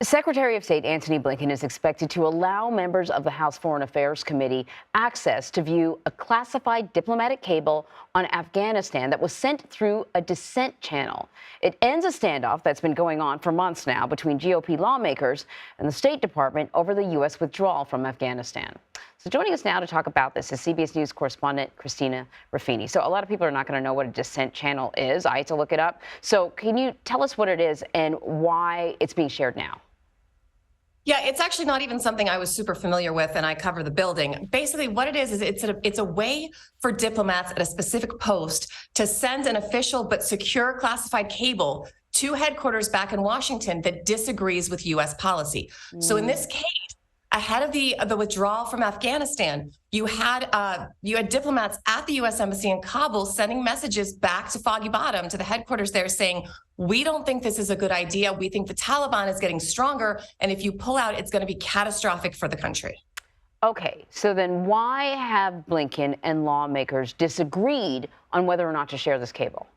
Secretary of State Antony Blinken is expected to allow members of the House Foreign Affairs Committee access to view a classified diplomatic cable on Afghanistan that was sent through a dissent channel. It ends a standoff that's been going on for months now between GOP lawmakers and the State Department over the U.S. withdrawal from Afghanistan. So joining us now to talk about this is CBS News correspondent Christina Ruffini. So a lot of people are not going to know what a dissent channel is. I had to look it up. So can you tell us what it is and why it's being shared now? Yeah, it's actually not even something I was super familiar with, and I cover the building. Basically, what it is it's a way for diplomats at a specific post to send an official but secure classified cable to headquarters back in Washington that disagrees with U.S. policy. So in this case, ahead of the withdrawal from Afghanistan, you had diplomats at the U.S. Embassy in Kabul sending messages back to Foggy Bottom, to the headquarters there, saying, we don't think this is a good idea. We think the Taliban is getting stronger, and if you pull out, it's going to be catastrophic for the country. Okay, so then why have Blinken and lawmakers disagreed on whether or not to share this cable?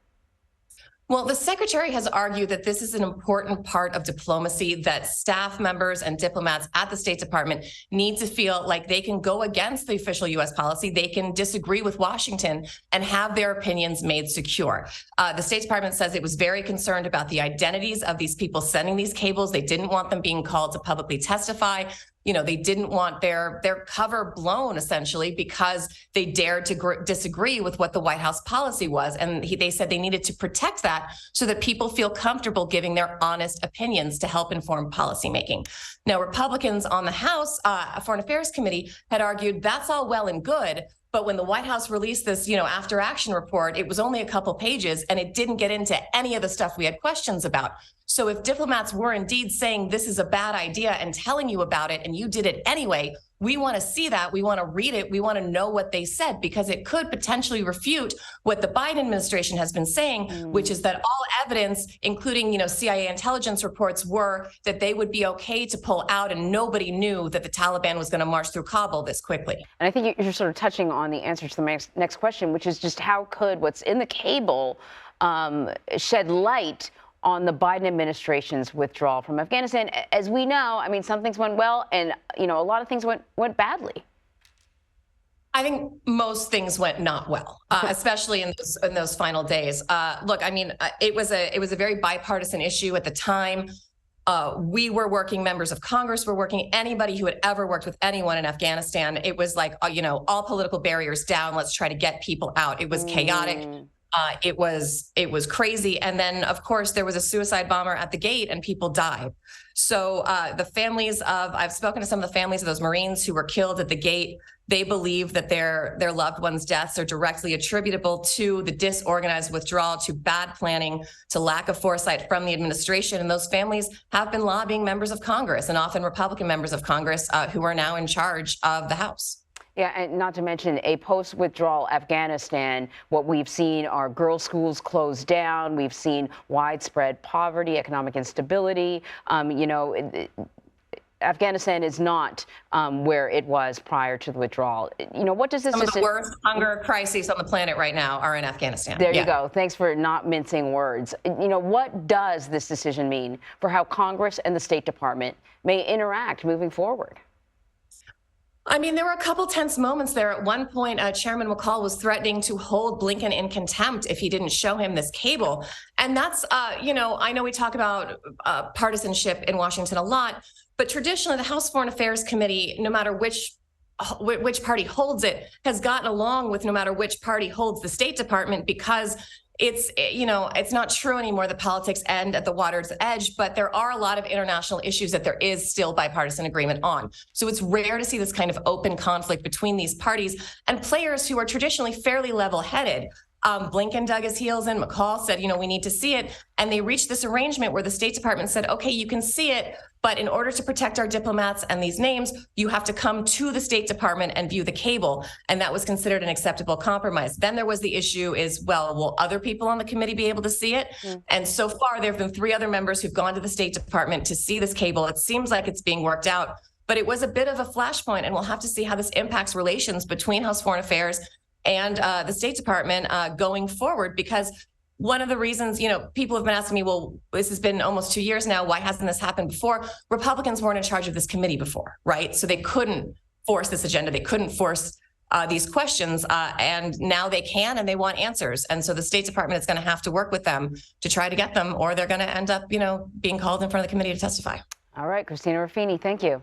Well, the secretary has argued that this is an important part of diplomacy, that staff members and diplomats at the State Department need to feel like they can go against the official U.S. policy. They can disagree with Washington and have their opinions made secure. The State Department says it was very concerned about the identities of these people sending these cables. They didn't want them being called to publicly testify. You know, they didn't want their cover blown, essentially, because they dared to disagree with what the White House policy was. And they said they needed to protect that so that people feel comfortable giving their honest opinions to help inform policymaking. Now, Republicans on the House Foreign Affairs Committee had argued that's all well and good. But when the White House released this, after action report, it was only a couple pages and it didn't get into any of the stuff we had questions about. So if diplomats were indeed saying this is a bad idea and telling you about it and you did it anyway, we want to see that. We want to read it. We want to know what they said, because it could potentially refute what the Biden administration has been saying, which is that all evidence, including, CIA intelligence reports, were that they would be okay to pull out, and nobody knew that the Taliban was going to march through Kabul this quickly. And I think you're sort of touching on the answer to the next question, which is just how could what's in the cable shed light on the Biden administration's withdrawal from Afghanistan? As we know, I mean, some things went well and, a lot of things went badly. I think most things went not well, especially in those final days. Look, I mean, it was a very bipartisan issue at the time. We were working, members of Congress were working, anybody who had ever worked with anyone in Afghanistan. It was like, all political barriers down. Let's try to get people out. It was chaotic. It was crazy. And then, of course, there was a suicide bomber at the gate and people died. So I've spoken to some of the families of those Marines who were killed at the gate. They believe that their loved ones' deaths are directly attributable to the disorganized withdrawal, to bad planning, to lack of foresight from the administration. And those families have been lobbying members of Congress, and often Republican members of Congress, who are now in charge of the House. Yeah, and not to mention a post-withdrawal Afghanistan, what we've seen are girls' schools closed down. We've seen widespread poverty, economic instability. Afghanistan is not where it was prior to the withdrawal. What does this... Some of the worst hunger crises on the planet right now are in Afghanistan. There you go. Thanks for not mincing words. What does this decision mean for how Congress and the State Department may interact moving forward? I mean, there were a couple tense moments there. At one point, Chairman McCall was threatening to hold Blinken in contempt if he didn't show him this cable. And that's, I know we talk about partisanship in Washington a lot, but traditionally the House Foreign Affairs Committee, no matter which party holds it, has gotten along with no matter which party holds the State Department, because it's not true anymore that politics end at the water's edge, but there are a lot of international issues that there is still bipartisan agreement on. So it's rare to see this kind of open conflict between these parties and players who are traditionally fairly level-headed. Blinken dug his heels in. McCall said, we need to see it. And they reached this arrangement where the State Department said, okay, you can see it, but in order to protect our diplomats and these names, you have to come to the State Department and view the cable. And that was considered an acceptable compromise. Then there was the issue is, well, will other people on the committee be able to see it? And so far, there have been 3 other members who've gone to the State Department to see this cable. It seems like it's being worked out, but it was a bit of a flashpoint, and we'll have to see how this impacts relations between House Foreign Affairs and the State Department going forward, because one of the reasons, people have been asking me, well, this has been almost 2 years now. Why hasn't this happened before? Republicans weren't in charge of this committee before, right? So they couldn't force this agenda. They couldn't force these questions, and now they can, and they want answers. And so the State Department is going to have to work with them to try to get them, or they're going to end up, being called in front of the committee to testify. All right, Christina Ruffini, thank you.